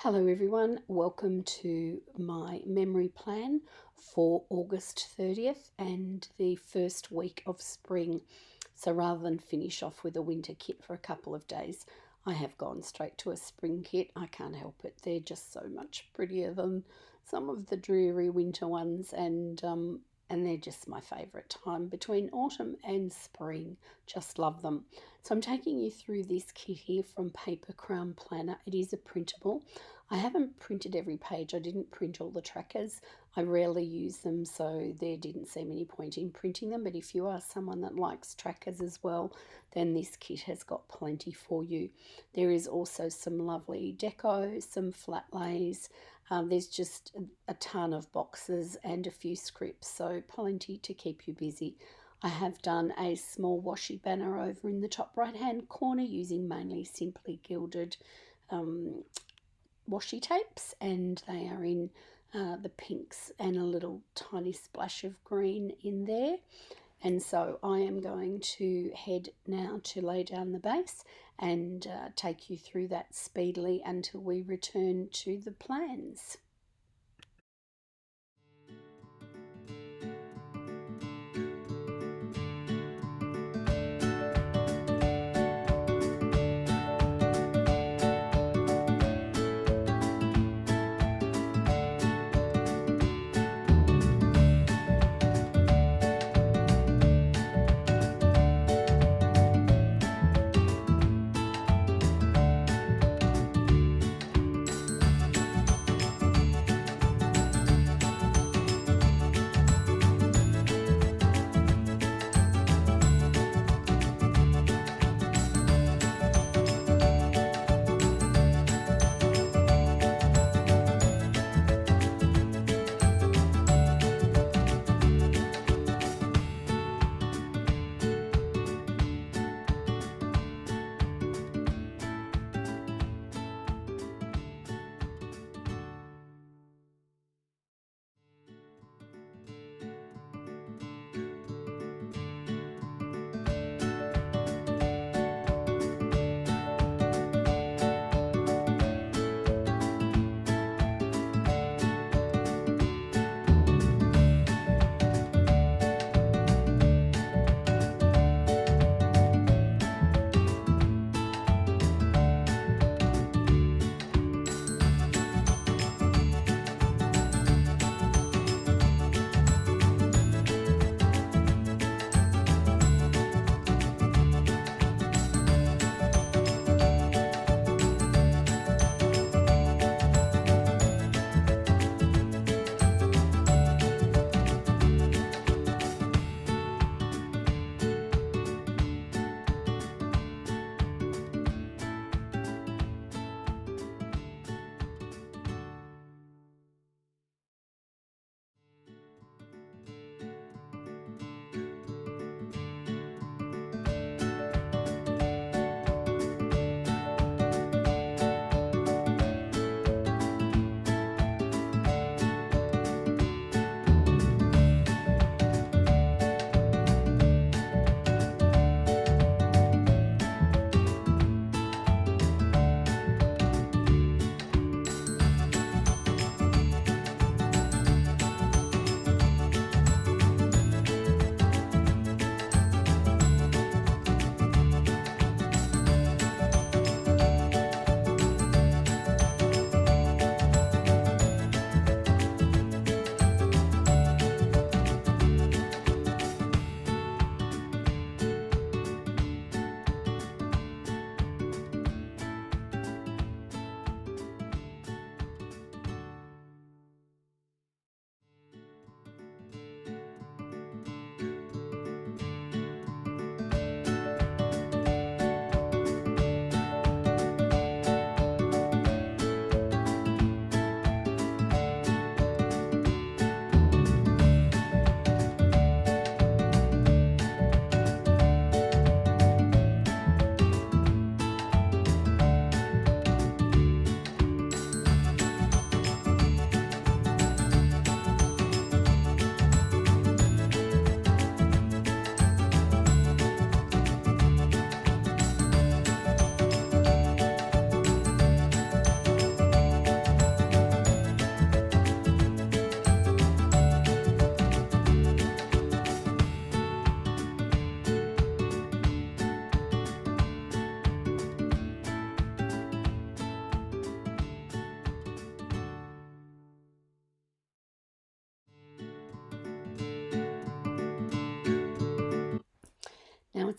Hello everyone, welcome to my memory plan for August 30th and the first week of spring. So rather than finish off with a winter kit for a couple of days, I have gone straight to a spring kit. I can't help it, they're just so much prettier than some of the dreary winter ones, and they're just my favourite time between autumn and spring. Just love them. So I'm taking you through this kit here from Paper Crown Planner. It is a printable. I haven't printed every page. I didn't print all the trackers. I rarely use them, so there didn't seem any point in printing them. But if you are someone that likes trackers as well, then this kit has got plenty for you. There is also some lovely deco, some flat lays. There's just a ton of boxes and a few scripts, so plenty to keep you busy. I have done a small washi banner over in the top right hand corner using mainly Simply Gilded washi tapes, and they are in the pinks and a little tiny splash of green in there. And so I am going to head now to lay down the base and take you through that speedily until we return to the plans.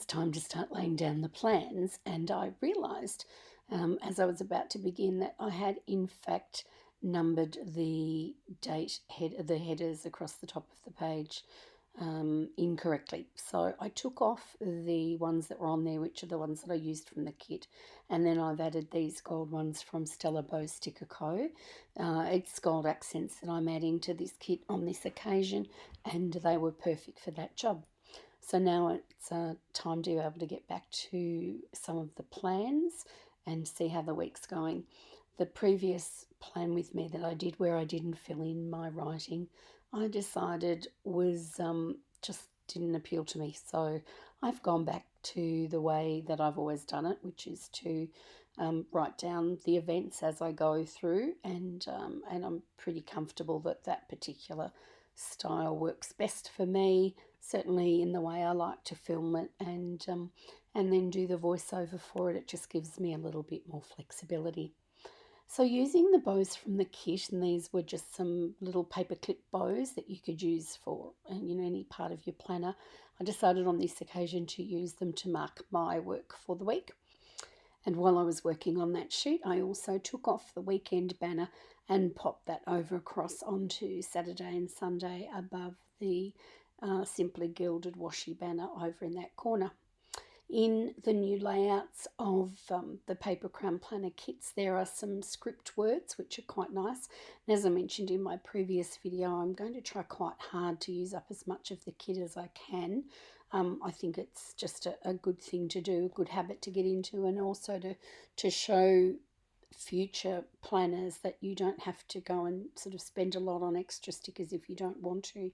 it's time to start laying down the plans, and I realised as I was about to begin that I had in fact numbered the the headers across the top of the page incorrectly. So I took off the ones that were on there, which are the ones that I used from the kit, and then I've added these gold ones from Estelle A5 Sticker Co. It's gold accents that I'm adding to this kit on this occasion, and they were perfect for that job. So now it's time to be able to get back to some of the plans and see how the week's going. The previous plan with me that I did, where I didn't fill in my writing, I decided was just didn't appeal to me. So I've gone back to the way that I've always done it, which is to write down the events as I go through, and I'm pretty comfortable that that particular style works best for me, certainly in the way I like to film it, and then do the voiceover for it. It just gives me a little bit more flexibility. So using the bows from the kit, and these were just some little paper clip bows that you could use for any part of your planner, I decided on this occasion to use them to mark my work for the week. And while I was working on that sheet, I also took off the weekend banner and popped that over across onto Saturday and Sunday above the Simply Gilded washi banner over in that corner. In the new layouts of the paper crown planner kits, there are some script words which are quite nice. And as I mentioned in my previous video, I'm going to try quite hard to use up as much of the kit as I can. I think it's just a good thing to do, a good habit to get into, and also to show future planners that you don't have to go and sort of spend a lot on extra stickers if you don't want to.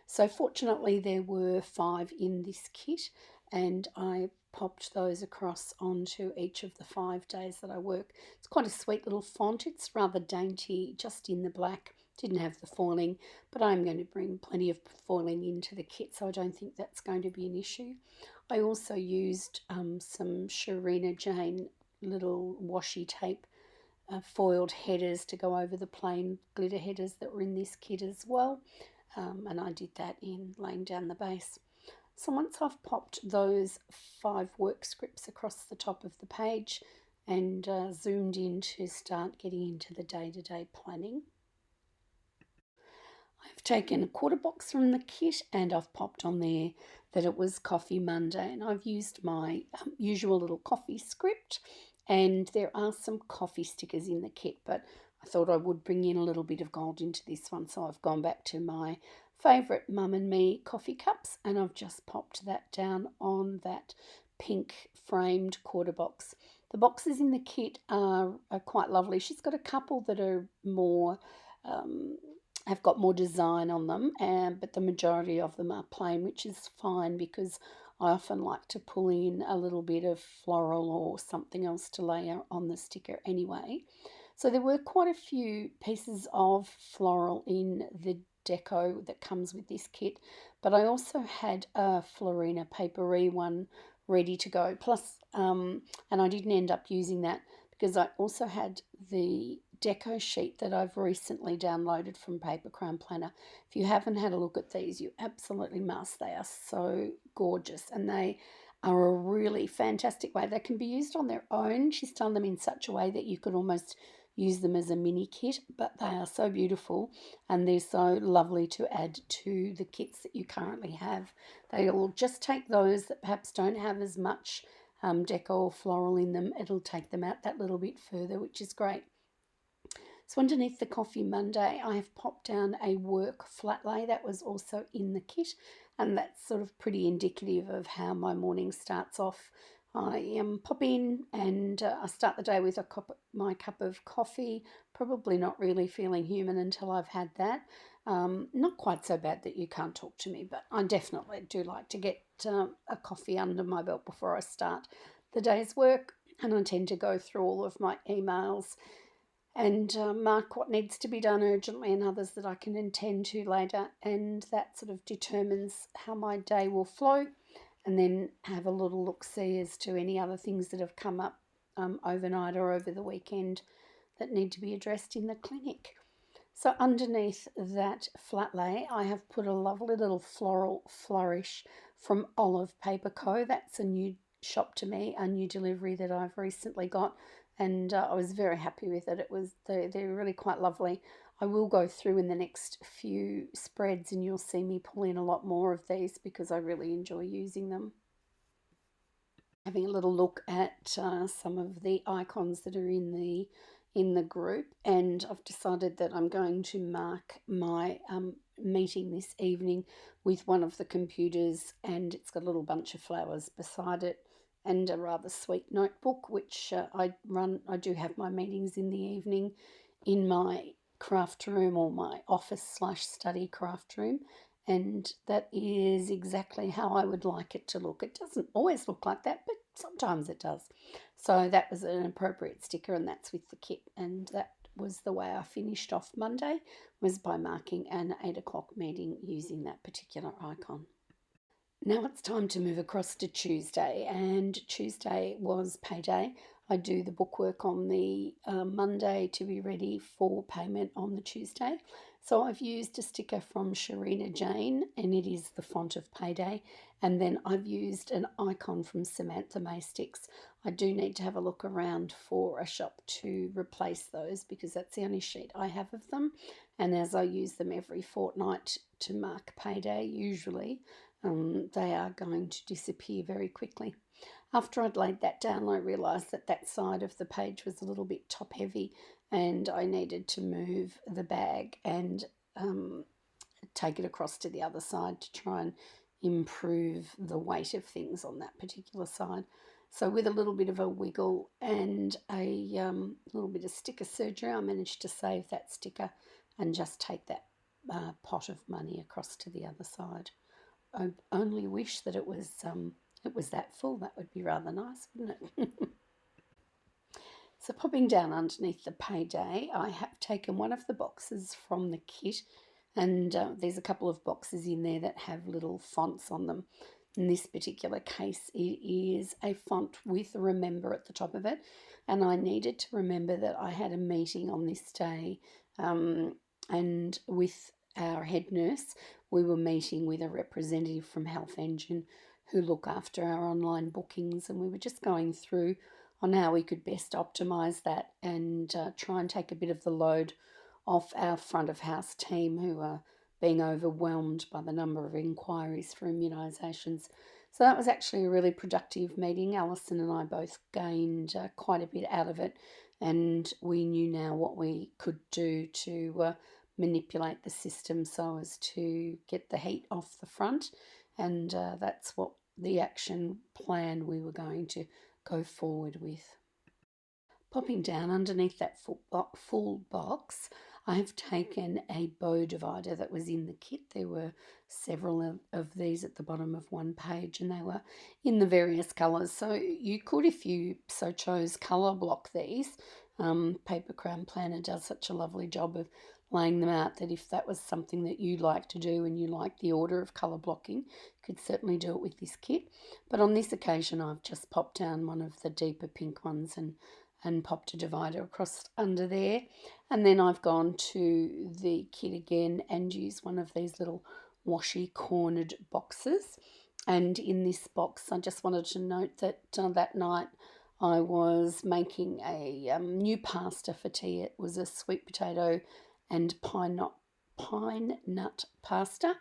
So fortunately there were 5 in this kit, and I popped those across onto each of the 5 days that I work. It's quite a sweet little font. It's rather dainty, just in the black. Didn't have the foiling, but I'm going to bring plenty of foiling into the kit, so I don't think that's going to be an issue. I also used some Sharina Jane little washi tape foiled headers to go over the plain glitter headers that were in this kit as well, and I did that in laying down the base. So once I've popped those 5 work scripts across the top of the page and zoomed in to start getting into the day-to-day planning, I've taken a quarter box from the kit and I've popped on there that it was Coffee Monday, and I've used my usual little coffee script, and there are some coffee stickers in the kit, but I thought I would bring in a little bit of gold into this one, so I've gone back to my favourite Mum and Me coffee cups, and I've just popped that down on that pink framed quarter box. The boxes in the kit are quite lovely. She's got a couple that are more have got more design on them, but the majority of them are plain, which is fine because I often like to pull in a little bit of floral or something else to layer on the sticker anyway. So there were quite a few pieces of floral in the deco that comes with this kit, but I also had a Florina papery one ready to go, plus and I didn't end up using that because I also had the deco sheet that I've recently downloaded from Paper Crown Planner. If you haven't had a look at these, you absolutely must. They are so gorgeous, and they are a really fantastic way. They can be used on their own. She's done them in such a way that you could almost use them as a mini kit, but they are so beautiful and they're so lovely to add to the kits that you currently have. They'll just take those that perhaps don't have as much deco or floral in them. It'll take them out that little bit further, which is great. So underneath the Coffee Monday, I have popped down a work flat lay that was also in the kit, and that's sort of pretty indicative of how my morning starts off. I pop in and I start the day with my cup of coffee, probably not really feeling human until I've had that. Not quite so bad that you can't talk to me, but I definitely do like to get a coffee under my belt before I start the day's work, and I tend to go through all of my emails and mark what needs to be done urgently and others that I can attend to later, and that sort of determines how my day will flow, and then have a little look-see as to any other things that have come up overnight or over the weekend that need to be addressed in the clinic. So underneath that flat lay, I have put a lovely little floral flourish from Olive Paper Co. That's a new shop to me, a new delivery that I've recently got, and I was very happy with it. They're really quite lovely. I will go through in the next few spreads, and you'll see me pull in a lot more of these because I really enjoy using them. Having a little look at some of the icons that are in the group, and I've decided that I'm going to mark my meeting this evening with one of the computers, and it's got a little bunch of flowers beside it and a rather sweet notebook which I do have my meetings in the evening in my craft room, or my office slash study craft room, and that is exactly how I would like it to look. It doesn't always look like that, but sometimes it does. So that was an appropriate sticker, and that's with the kit, and that was the way I finished off Monday, was by marking an 8 o'clock meeting using that particular icon. Now it's time to move across to Tuesday, and Tuesday was payday. I do the bookwork on the Monday to be ready for payment on the Tuesday. So I've used a sticker from Sharina Jane, and it is the font of payday. And then I've used an icon from Samantha Mae Sticks. I do need to have a look around for a shop to replace those because that's the only sheet I have of them. And as I use them every fortnight to mark payday, usually, they are going to disappear very quickly. After I'd laid that down, I realised that that side of the page was a little bit top heavy, and I needed to move the bag and take it across to the other side to try and improve the weight of things on that particular side. So with a little bit of a wiggle and a little bit of sticker surgery, I managed to save that sticker and just take that pot of money across to the other side. I only wish that it was that full. That would be rather nice, wouldn't it? So popping down underneath the payday, I have taken one of the boxes from the kit, and there's a couple of boxes in there that have little fonts on them. In this particular case, it is a font with remember at the top of it, and I needed to remember that I had a meeting on this day, and with our head nurse, we were meeting with a representative from Health Engine who look after our online bookings, and we were just going through on how we could best optimise that and try and take a bit of the load off our front of house team who are being overwhelmed by the number of inquiries for immunisations. So that was actually a really productive meeting. Alison and I both gained quite a bit out of it, and we knew now what we could do to manipulate the system so as to get the heat off the front, and that's what the action plan we were going to go forward with. Popping down underneath that full box, I have taken a bow divider that was in the kit. There were several of these at the bottom of one page, and they were in the various colours. So you could, if you so chose, colour block these. Paper Crown Planner does such a lovely job of laying them out that if that was something that you like to do and you like the order of colour blocking, you could certainly do it with this kit. But on this occasion, I've just popped down one of the deeper pink ones and popped a divider across under there. And then I've gone to the kit again and used one of these little washi cornered boxes. And in this box, I just wanted to note that that night I was making a new pasta for tea. It was a sweet potato and pine nut pasta.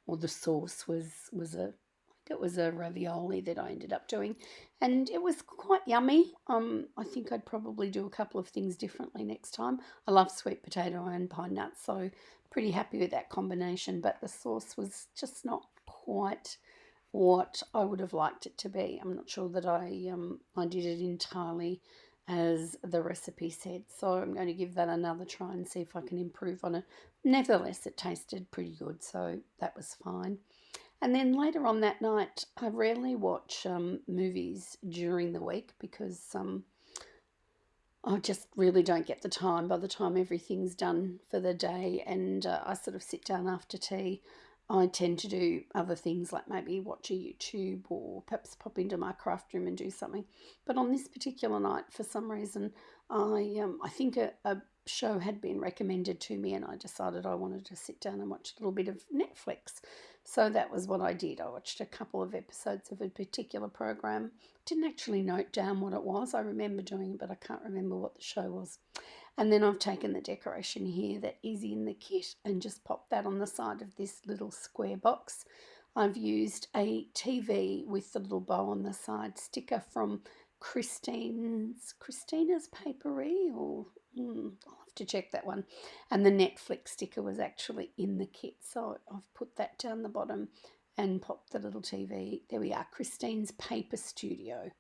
Or the sauce was a ravioli that I ended up doing, and it was quite yummy. I think I'd probably do a couple of things differently next time. I love sweet potato and pine nuts, so pretty happy with that combination, but the sauce was just not quite what I would have liked it to be. I'm not sure that I did it entirely as the recipe said, so I'm going to give that another try and see if I can improve on it. Nevertheless, it tasted pretty good, so that was fine. And then later on that night, I rarely watch movies during the week because I just really don't get the time by the time everything's done for the day, and I sort of sit down after tea. I tend to do other things like maybe watch a YouTube or perhaps pop into my craft room and do something. But on this particular night, for some reason, I think show had been recommended to me, and I decided I wanted to sit down and watch a little bit of Netflix. So that was what I did. I watched a couple of episodes of a particular program. Didn't actually note down what it was. I remember doing it, but I can't remember what the show was. And then I've taken the decoration here that is in the kit and just popped that on the side of this little square box. I've used a TV with the little bow on the side sticker from Christina's Papery, or I'll have to check that one. And the Netflix sticker was actually in the kit, so I've put that down the bottom and popped the little TV. There we are, Christine's Paper Studio,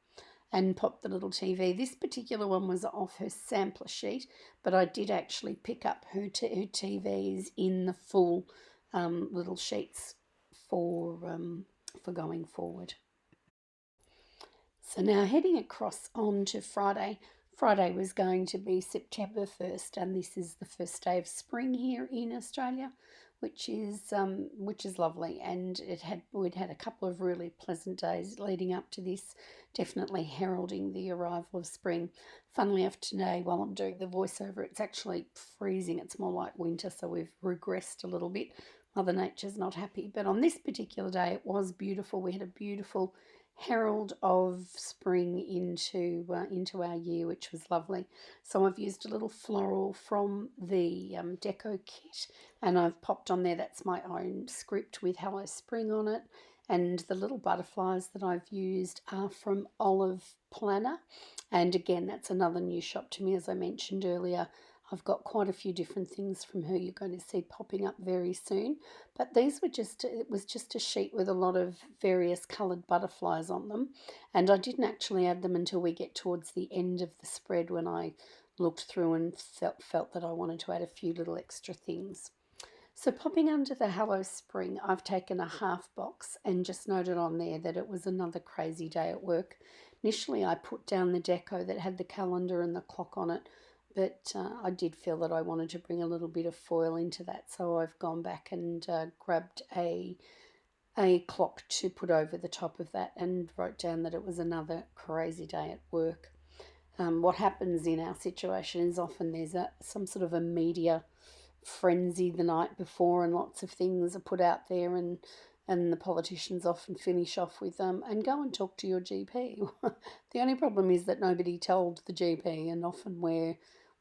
and popped the little TV. This particular one was off her sampler sheet, but I did actually pick up her TVs in the full little sheets for going forward. So now heading across on to Friday. Friday was going to be September 1st, and this is the first day of spring here in Australia, which is lovely. And we'd had a couple of really pleasant days leading up to this, definitely heralding the arrival of spring. Funnily enough, today while I'm doing the voiceover, it's actually freezing. It's more like winter, so we've regressed a little bit. Mother Nature's not happy, but on this particular day it was beautiful. We had a beautiful herald of spring into our year, which was lovely. So I've used a little floral from the deco kit, and I've popped on there, that's my own script with Hello Spring on it. And the little butterflies that I've used are from Olive Planner, and again that's another new shop to me, as I mentioned earlier. I've got quite a few different things from her you're going to see popping up very soon. But these were it was just a sheet with a lot of various coloured butterflies on them. And I didn't actually add them until we get towards the end of the spread, when I looked through and felt that I wanted to add a few little extra things. So popping under the Hello Spring, I've taken a half box and just noted on there that it was another crazy day at work. Initially I put down the deco that had the calendar and the clock on it, but I did feel that I wanted to bring a little bit of foil into that, so I've gone back and grabbed a clock to put over the top of that and wrote down that it was another crazy day at work. What happens in our situation is often there's some sort of a media frenzy the night before, and lots of things are put out there, and the politicians often finish off with and go and talk to your GP. The only problem is that nobody told the GP, and often we're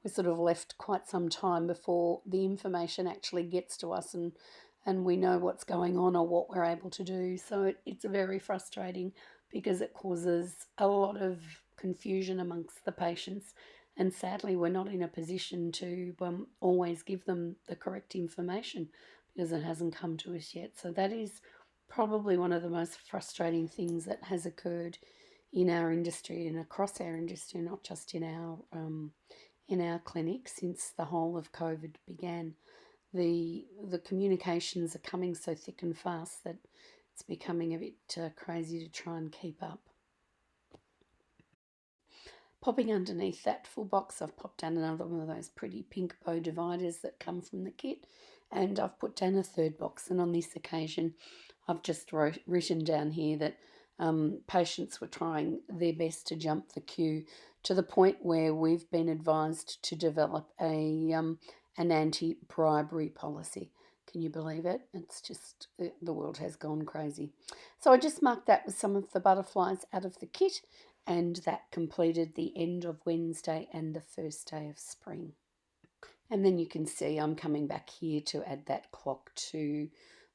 sort of left quite some time before the information actually gets to us, and we know what's going on or what we're able to do. So it's very frustrating, because it causes a lot of confusion amongst the patients, and sadly we're not in a position to always give them the correct information, because it hasn't come to us yet. So that is probably one of the most frustrating things that has occurred in our industry and across our industry, not just in our clinic, since the whole of COVID began. The communications are coming so thick and fast that it's becoming a bit crazy to try and keep up. Popping underneath that full box, I've popped down another one of those pretty pink bow dividers that come from the kit, and I've put down a third box. And on this occasion I've just written down here that patients were trying their best to jump the queue, to the point where we've been advised to develop an anti-bribery policy. Can you believe it? It's just, the world has gone crazy. So I just marked that with some of the butterflies out of the kit, and that completed the end of Wednesday and the first day of spring. And then you can see I'm coming back here to add that clock to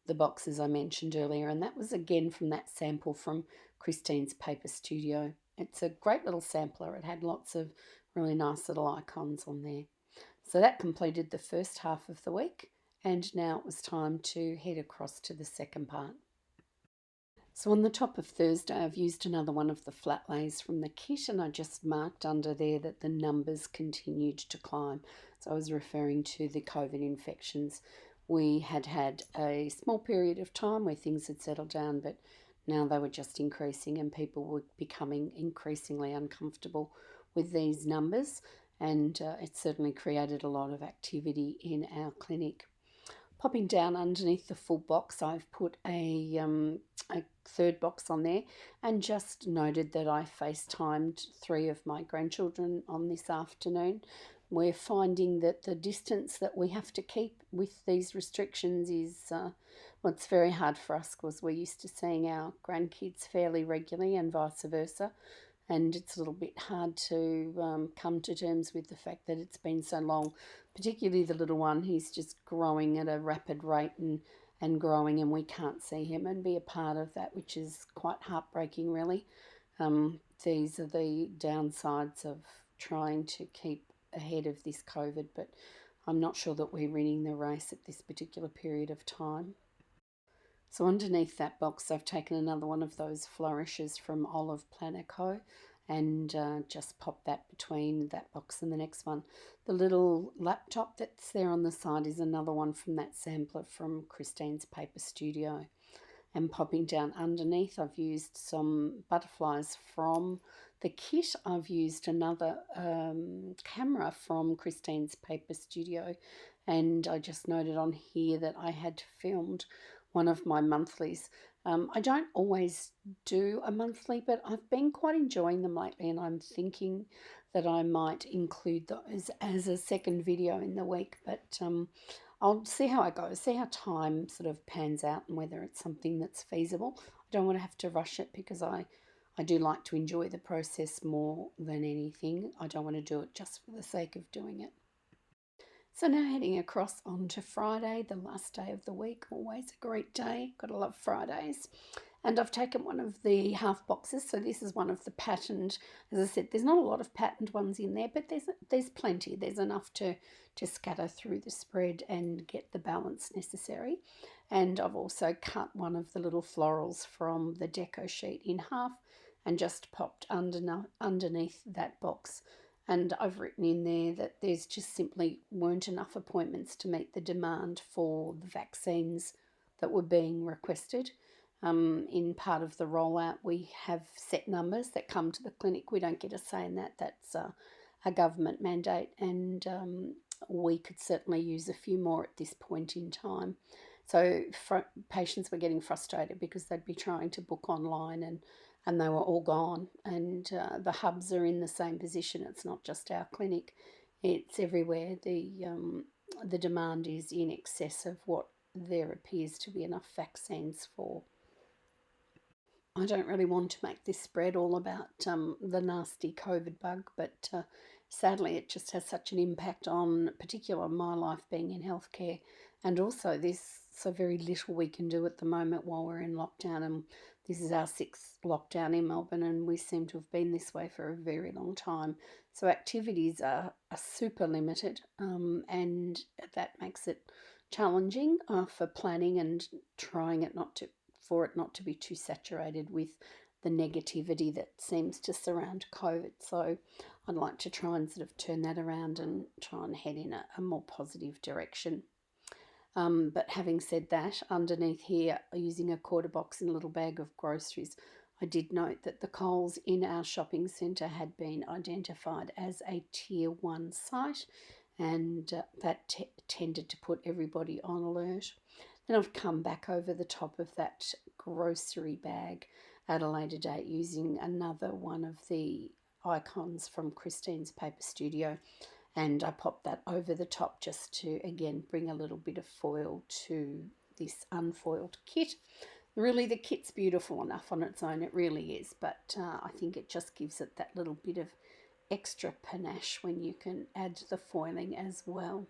the boxes I mentioned earlier, and that was again from that sample from Christine's Paper Studio. It's a great little sampler. It had lots of really nice little icons on there. So that completed the first half of the week, and now it was time to head across to the second part. So on the top of Thursday, I've used another one of the flat lays from the kit, and I just marked under there that the numbers continued to climb. So I was referring to the COVID infections. We had a small period of time where things had settled down, but now they were just increasing, and people were becoming increasingly uncomfortable with these numbers, and it certainly created a lot of activity in our clinic. Popping down underneath the full box, I've put a third box on there, and just noted that I FaceTimed 3 of my grandchildren on this afternoon. we're finding that the distance that we have to keep with these restrictions is, well, it's very hard for us because we're used to seeing our grandkids fairly regularly and vice versa. And it's a little bit hard to come to terms with the fact that it's been so long, particularly the little one. He's just growing at a rapid rate and growing, and we can't see him and be a part of that, which is quite heartbreaking, really. These are the downsides of trying to keep ahead of this COVID, but I'm not sure that we're winning the race at this particular period of time. So underneath that box, I've taken another one of those flourishes from Olive Planner Co. and just popped that between that box and the next one. The little laptop that's there on the side is another one from that sampler from Christine's Paper Studio. And popping down underneath, I've used some butterflies from the kit. I've used another camera from Christine's Paper Studio, and I just noted on here that I had filmed one of my monthlies. I don't always do a monthly, but I've been quite enjoying them lately, and I'm thinking that I might include those as a second video in the week, but I'll see how I go, see how time sort of pans out and whether it's something that's feasible. I don't want to have to rush it because I do like to enjoy the process more than anything. I don't want to do it just for the sake of doing it. So now heading across onto Friday, the last day of the week. Always a great day. Gotta love Fridays. And I've taken one of the half boxes. So this is one of the patterned, as I said, there's not a lot of patterned ones in there, but there's plenty. There's enough to scatter through the spread and get the balance necessary. And I've also cut one of the little florals from the deco sheet in half and just popped underneath that box. And I've written in there that there's just simply weren't enough appointments to meet the demand for the vaccines that were being requested. In part of the rollout, we have set numbers that come to the clinic. We don't get a say in that. That's a government mandate, and we could certainly use a few more at this point in time. So patients were getting frustrated because they'd be trying to book online and they were all gone. And the hubs are in the same position. It's not just our clinic; it's everywhere. The demand is in excess of what there appears to be enough vaccines for. I don't really want to make this spread all about the nasty COVID bug, but sadly it just has such an impact on, particularly my life being in healthcare, and also there's so very little we can do at the moment while we're in lockdown, and this is our 6th lockdown in Melbourne, and we seem to have been this way for a very long time. So activities are super limited, and that makes it challenging for planning and trying it not to be too saturated with the negativity that seems to surround COVID. So I'd like to try and sort of turn that around and try and head in a more positive direction. But having said that, underneath here, using a quarter box and a little bag of groceries, I did note that the Coles in our shopping centre had been identified as a Tier 1 site, and that tended to put everybody on alert. Then I've come back over the top of that grocery bag at a later date using another one of the icons from Christine's Paper Studio, and I popped that over the top just to, again, bring a little bit of foil to this unfoiled kit. Really, the kit's beautiful enough on its own, it really is, but I think it just gives it that little bit of extra panache when you can add the foiling as well.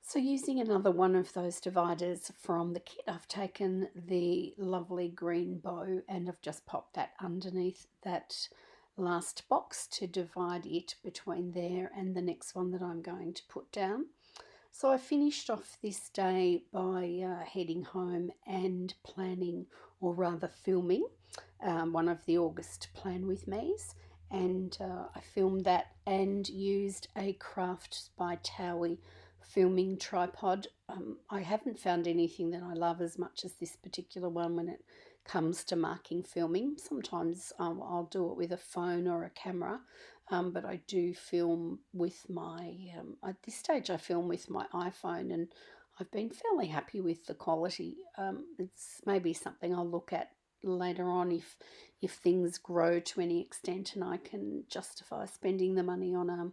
So using another one of those dividers from the kit, I've taken the lovely green bow and I've just popped that underneath that last box to divide it between there and the next one that I'm going to put down. So I finished off this day by heading home and planning, or rather filming, one of the August Plan With Me's, and I filmed that and used a Craft by Thaowie filming tripod. I haven't found anything that I love as much as this particular one when it comes to marking filming. Sometimes I'll do it with a phone or a camera, but I do film with my, at this stage I film with my iPhone, and I've been fairly happy with the quality. It's maybe something I'll look at later on if things grow to any extent and I can justify spending the money on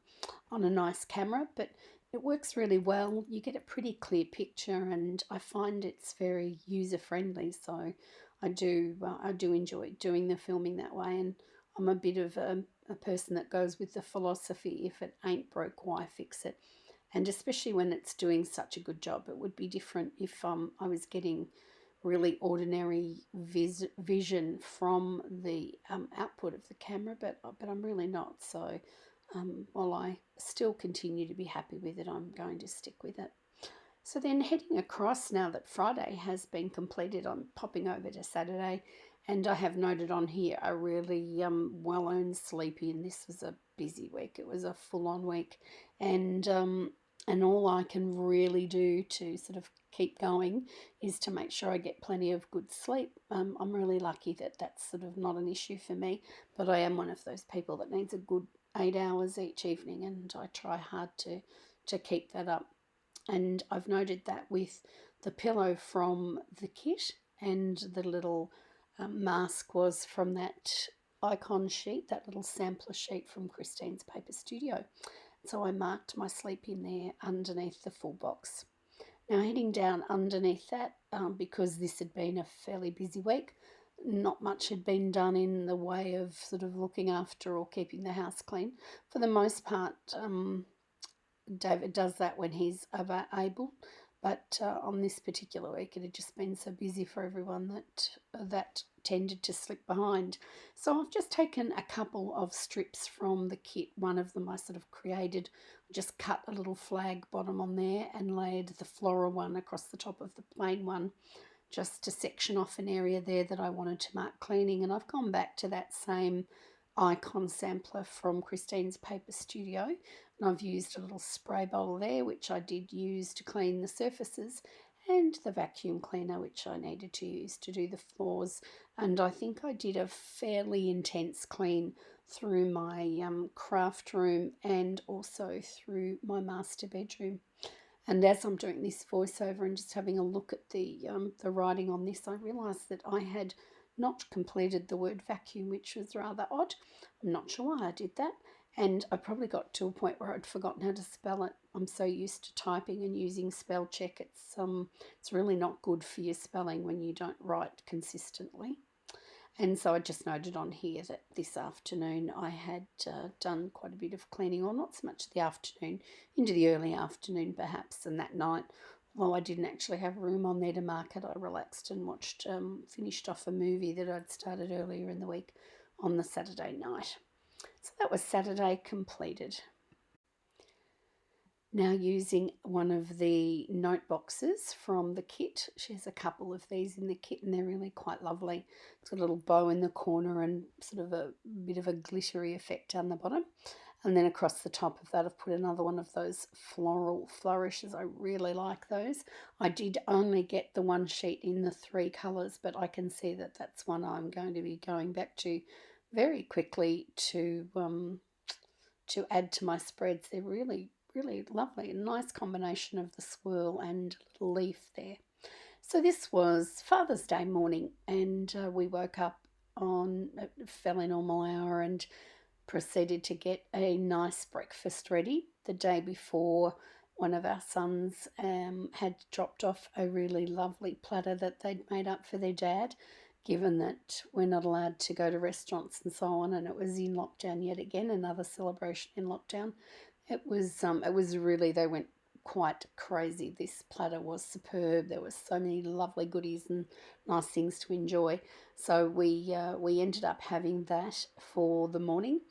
a nice camera. But it works really well. You get a pretty clear picture, and I find it's very user friendly. So I do enjoy doing the filming that way. And I'm a bit of a person that goes with the philosophy, if it ain't broke, why fix it? And especially when it's doing such a good job. It would be different if I was getting really ordinary vision from the output of the camera, but I'm really not. So while I still continue to be happy with it, I'm going to stick with it. So then heading across, now that Friday has been completed, I'm popping over to Saturday, and I have noted on here a really well-earned sleep in. This was a busy week. It was a full-on week, and all I can really do to sort of keep going is to make sure I get plenty of good sleep. I'm really lucky that that's sort of not an issue for me, but I am one of those people that needs a good 8 hours each evening, and I try hard to keep that up. And I've noted that with the pillow from the kit, and the little mask was from that icon sheet, that little sampler sheet from Christine's Paper Studio. So I marked my sleep in there underneath the full box. Now heading down underneath that, because this had been a fairly busy week, not much had been done in the way of sort of looking after or keeping the house clean. For the most part, David does that when he's able, but on this particular week it had just been so busy for everyone that tended to slip behind. So I've just taken a couple of strips from the kit. One of them I sort of created, just cut a little flag bottom on there and laid the floral one across the top of the plain one, just to section off an area there that I wanted to mark cleaning. And I've gone back to that same icon sampler from Christine's Paper Studio, and I've used a little spray bottle there, which I did use to clean the surfaces, and the vacuum cleaner, which I needed to use to do the floors. And I think I did a fairly intense clean through my craft room and also through my master bedroom. And as I'm doing this voiceover and just having a look at the writing on this, I realised that I had not completed the word vacuum, which was rather odd. I'm not sure why I did that. And I probably got to a point where I'd forgotten how to spell it. I'm so used to typing and using spell check. It's really not good for your spelling when you don't write consistently. And so I just noted on here that this afternoon I had done quite a bit of cleaning, or not so much the afternoon, into the early afternoon perhaps, and that night, although I didn't actually have room on there to mark it, I relaxed and finished off a movie that I'd started earlier in the week on the Saturday night. So that was Saturday completed. Now using one of the note boxes from the kit. She has a couple of these in the kit and they're really quite lovely. It's got a little bow in the corner and sort of a bit of a glittery effect down the bottom. And then across the top of that I've put another one of those floral flourishes. I really like those. I did only get the one sheet in the 3 colours, but I can see that that's one I'm going to be going back to very quickly to add to my spreads. They're really lovely. A nice combination of the swirl and little leaf there. So this was Father's Day morning, and we woke up on a fairly normal hour and proceeded to get a nice breakfast ready. The day before, one of our sons had dropped off a really lovely platter that they'd made up for their dad, given that we're not allowed to go to restaurants and so on, and it was in lockdown yet again, another celebration in lockdown. It was really, they went quite crazy. This platter was superb. There were so many lovely goodies and nice things to enjoy. So we ended up having that for the morning,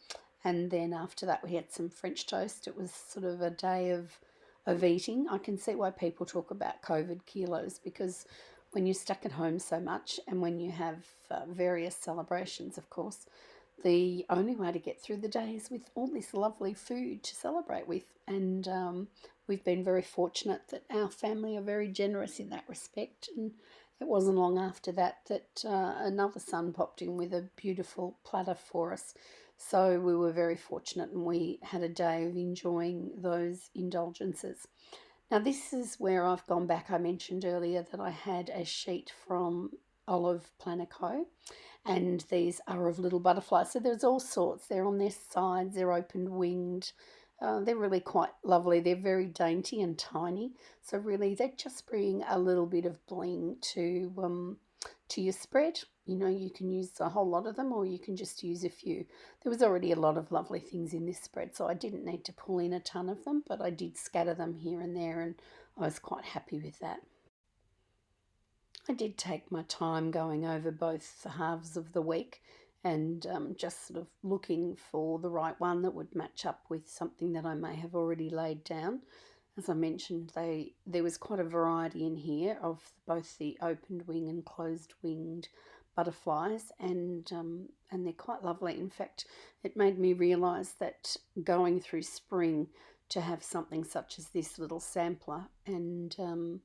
and then after that we had some French toast. It was sort of a day of eating. I can see why people talk about COVID kilos, because when you're stuck at home so much and when you have various celebrations, of course, the only way to get through the day is with all this lovely food to celebrate with. And we've been very fortunate that our family are very generous in that respect. And it wasn't long after that another son popped in with a beautiful platter for us. So we were very fortunate and we had a day of enjoying those indulgences. Now this is where I've gone back. I mentioned earlier that I had a sheet from Olive Planner Co. And these are of little butterflies. So there's all sorts. They're on their sides, they're open winged. They're really quite lovely. They're very dainty and tiny. So really they just bring a little bit of bling to your spread. You know, you can use a whole lot of them or you can just use a few. There was already a lot of lovely things in this spread, so I didn't need to pull in a ton of them, but I did scatter them here and there and I was quite happy with that. I did take my time going over both the halves of the week and just sort of looking for the right one that would match up with something that I may have already laid down. As I mentioned, there was quite a variety in here of both the opened wing and closed winged butterflies, and they're quite lovely. In fact, it made me realise that going through spring to have something such as this little sampler, and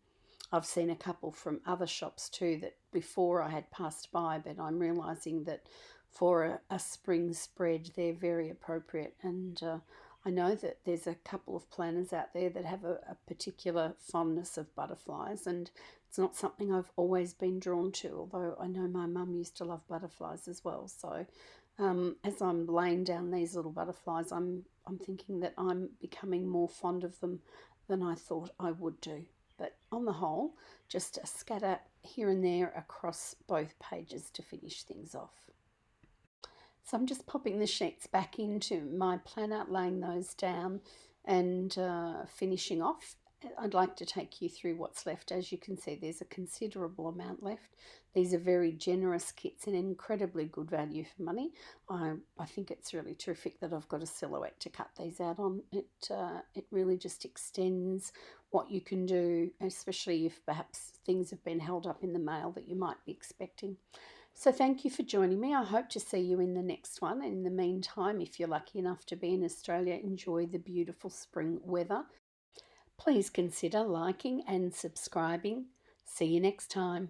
I've seen a couple from other shops too that before I had passed by, but I'm realising that for a spring spread they're very appropriate. And I know that there's a couple of planners out there that have a particular fondness of butterflies, and it's not something I've always been drawn to, although I know my mum used to love butterflies as well. So as I'm laying down these little butterflies, I'm thinking that I'm becoming more fond of them than I thought I would do. But on the whole, just a scatter here and there across both pages to finish things off. So I'm just popping the sheets back into my planner, laying those down and finishing off. I'd like to take you through what's left. As you can see, there's a considerable amount left. These are very generous kits and incredibly good value for money. I think it's really terrific that I've got a silhouette to cut these out on. It really just extends what you can do, especially if perhaps things have been held up in the mail that you might be expecting. So thank you for joining me. I hope to see you in the next one. In the meantime, if you're lucky enough to be in Australia, enjoy the beautiful spring weather. Please consider liking and subscribing. See you next time.